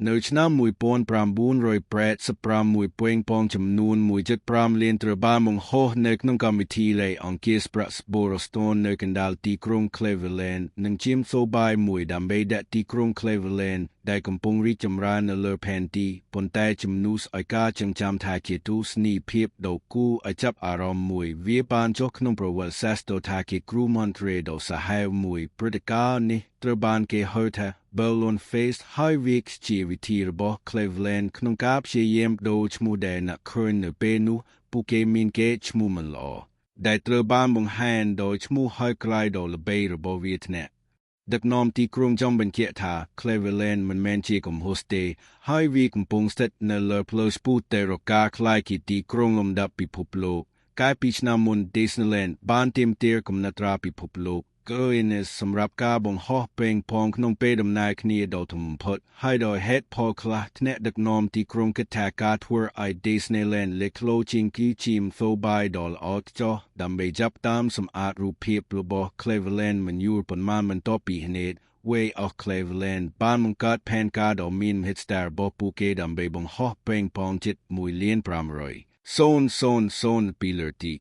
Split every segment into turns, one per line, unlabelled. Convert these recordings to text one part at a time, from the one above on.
នៅឆ្នាំ1988សប្រាំមួយពេងប៉ងចំនួន1.5លានត្រូវបានបង្ហោះនៅក្នុងកម្មវិធីលេខអង្គាសប្រាក់ស្បូរស្តូននៅកណ្ដាលទីក្រុង Cleveland និងជាមសូបាយមួយដើម្បីដាក់ទីក្រុង Cleveland ដែលកំពុងរីកចម្រើននៅលើផែនទីប៉ុន្តែជំនួសឲ្យការចងចាំថាជាទស្សនីយភាពដ៏គួរឲ្យចាប់អារម្មណ៍មួយវាបានចុះក្នុងប្រវត្តិសាស្ត្រថាជាគ្រូមន្ត្រីដ៏សាហាវមួយព្រឹត្តិការណ៍នេះត្រូវបានគេហៅថា Balloon Fest ហើយវាជាវិធីរបស់ Cleveland ក្នុងការព្យាយាមដូរឈ្មោះដែលអ្នកឃើញនៅពេលនោះពួកគេមានគេឈ្មោះមិនល្អដែលត្រូវបានបង្ហាញដោយឈ្មោះហើយក្លាយដល់ល្បីរបស់វាថ្នាក់ដឹកនាំទីក្រុងចង់បញ្ជាក់ថា Cleveland មិនមែនជាកំហុសទេហើយវាកំពុងស្ថិតនៅលើផ្លូវឆ្ពោះទៅរកការក្លាយជាទីក្រុងលំដាប់ពិភពលោកកាលពីឆ្នាំមុន Disneyland បានទាមទារកំណត់ត្រាពិភពលោកGuinness សម្រាប់ការបង្ហោះពេងផងក្នុងពេលដំណើរគ្នាដ៏ធំបំផុតហើយដោយហេតុផលខ្លះថ្នាក់ដឹកនាំទីក្រុងគិតថាការធ្វើឲ្យ Disneyland លេចធ្លោជាងគឺជាមធ្យោបាយដ៏ល្អចុះដើម្បីចាប់តាមសម្អាតរូបភាពរបស់ Cleveland មិនយូរប៉ុន្មានបន្ទាប់ពីហេតុ Way of Cleveland បានបង្កើតផែនការដ៏មានមហិច្ឆតារបស់ពួកគេដើម្បីបង្ហោះពេងផងជិត1,500,000 ពីលើទី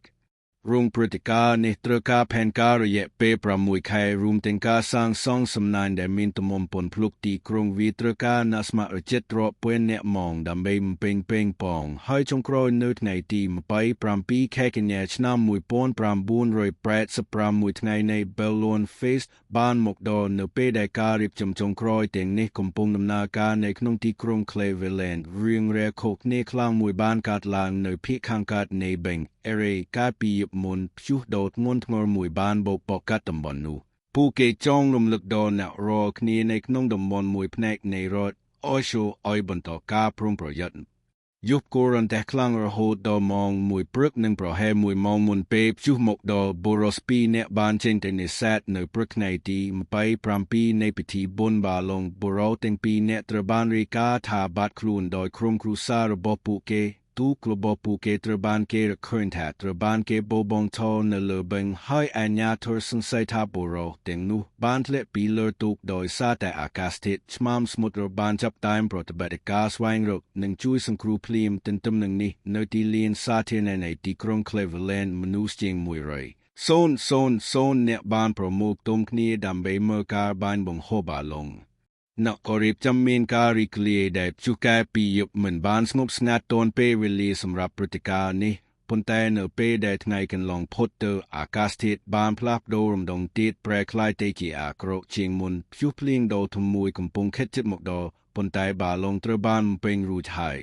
រោងព្រឹត្តិការណ៍នេះត្រូវការផែនការរយៈពេល6ខែរួមទាំងការសាងសង់សំណាញ់ដែលមានទំហំពន់ភ្លុកទីក្រុងវាត្រូវការអ្នកស្ម័គ្រចិត្តរាប់ពាន់នាក់ម៉ោងដើម្បីបំពេញពេងប៉ងហើយចុងក្រោយនៅថ្ងៃទី27ខែកញ្ញាឆ្នាំ1986ថ្ងៃនៃ Balloon Fest បានមកដល់នៅពេលដែលការរៀបចំចុងក្រោយទាំងនេះកំពុងដំណើរការនៅក្នុងទីក្រុង Cleveland រឿងរ៉ាវខុសគ្នាខ្លាំងមួយបានកើតឡើងនៅភាគខាងកើតនៃបឹងErie កាលពីយប់មុនព្យុះដ៏ធ្ងន់ធ្ងរមួយបានបោកបក់កាត់តំបន់នោះពួកគេចង់រំលឹកដល់អ្នករាល់គ្នានៅក្នុងតំបន់មួយផ្នែកនៃរដ្ឋ Ohio ឲ្យបន្តការប្រុងប្រយ័ត្នយប់គោរន្តខ្លាំងរហូតដល់ម៉ោង1ព្រឹកនិងប្រហែល1ម៉ោងមុនពេលព្យុះមកដល់បុរស2នាក់បានចេញទៅនេសាទនៅព្រឹកថ្ងៃទី27នៃពិធីបុណ្យបាឡុងបុរសទាំង2នាក់ត្រូវបានរាយការណ៍ថាបាត់ខ្លួនដោយក្រុមគ្រួសាររបស់ពួកគេទូករបស់ពួកគេត្រូវបានគេរកឃើញថាត្រូវបានគេបោះបង់ចោលនៅលើបឹងហើយអាជ្ញាធរសង្ស័យថាបុរសទាំងនោះបានធ្លាក់ពីលើទូកដោយសារតែអាកាសធាតុឆ្មាំសមុទ្របានចាប់ផ្ដើមប្រតិបត្តិការស្វែងរកនិងជួយសង្គ្រោះភ្លាមទន្ទឹមនឹងនេះនៅទីលានសាធារណៈនៃទីក្រុង Cleveland មនុស្សជាង100,000អ្នកបានប្រមូលផ្តុំគ្នាដើម្បីមើលការបានបង្ហោះបាឡុងអ្នកក៏រៀបចំមានការរីករាយដែលជួសកាលពីយប់មិនបានស្ងប់ស្ងាត់ទាន់ពេលវេលាសម្រាប់ព្រឹត្តិការណ៍នេះប៉ុន្តែនៅពេលដែលថ្ងៃកន្លងផុតទៅអាកាសធាតុបានផ្លាស់ប្ដូររំដងទៀតប្រែក្លាយទៅជាអាក្រក់ជាងមុនព្យុះភ្លៀងដ៏ធំមួយកំពុងខិតជិតមកដល់ប៉ុន្តែបាឡុងត្រូវបានបំពេញរួចហើយ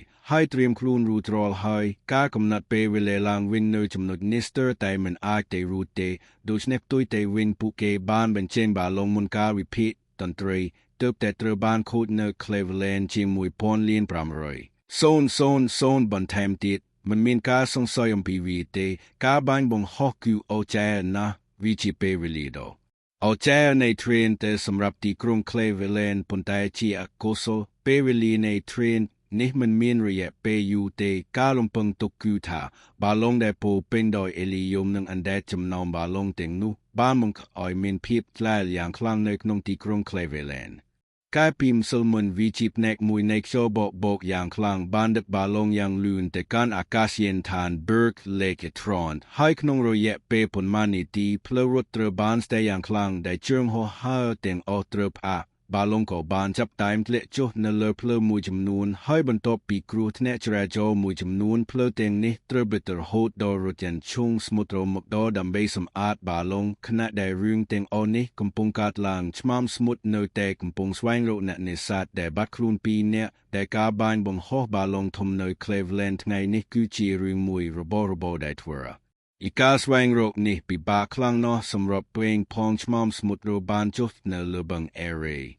ត្រៀមខ្លួនរួចរាល់ហើយការកំណត់ពេលវេលាឡើងវិញនៅចំណុចនេះស្ទើរតែមិនអាចទៅរួចទេដូច្នេះផ្ទុយទៅវិញពួកគេបានបញ្ចេញបាឡុងមុនការវិភាគតន្ត្រីទើបតែត្រូវបានខូចនៅ Cleveland ជាង1,500,000បន្ថែមទៀតមិនមានការសង្ស័យអំពីវាទេការបាញ់បង្ហោះគឺអស្ចារ្យណាស់វាជាពេលវេលាដ៏អស្ចារ្យនៃ train តែសម្រាប់ទីក្រុង Cleveland ប៉ុន្តែជាអកុសលពេលវេលានៃ train នេះមិនមានរយៈពេលយូរទេការរំពឹងទុកគឺថាបាឡុងដែលពោពេញដោយអេលីយ៉ុមនិងអណ្ដែតចំណោមបាឡុងទាំងនោះបានបង្កឲ្យមានភាពក្លាយយ៉ាងខ្លាំងនៅក្នុងទីក្រុង Clevelandកាលពីម្សិលមិញវាជាផ្នែកមួយនៃខ្យល់បក់យ៉ាងខ្លាំងបានដឹកបាឡុងយ៉ាងលឿនទៅកាន់អាកាសយានដ្ឋាន Burke Lake Etron ហើយក្នុងរយៈពេលប៉ុន្មាននាទីផ្លូវរត់ត្រូវបានស្ទះយ៉ាងខ្លាំងដែលជើងហោះហើរទាំងអស់ត្រូវផ្អាកបាឡុងក៏បានចាប់ផ្ដើមធ្លាក់ចុះនៅលើផ្លូវមួយចំនួនហើយបន្ទាប់ពីគ្រោះថ្នាក់ចរាចរណ៍មួយចំនួនផ្លូវទាំងនេះត្រូវបិទរហូតដល់រថយន្តឈុងស្មុទ្រមកដល់ដើម្បីសម្អាតបាឡុងខណៈដែលរឿងទាំងអស់នេះកំពុងកើតឡើងឆ្មាំសមុទ្រនៅតែកំពុងស្វែងរកអ្នកនេសាទដែលបាត់ខ្លួន2នាក់ដែលការបាញ់បង្ហោះបាឡុងធំនៅ Cleveland ថ្ងៃនេះគឺជារឿងមួយរបស់របរដែលធ្វើอีการស្វែងរកនេះពិបាកខ្លាំងណាស់សម្រាប់ពេងផងឆ្មាំសមុទ្របានចុះនៅលើបឹង Erie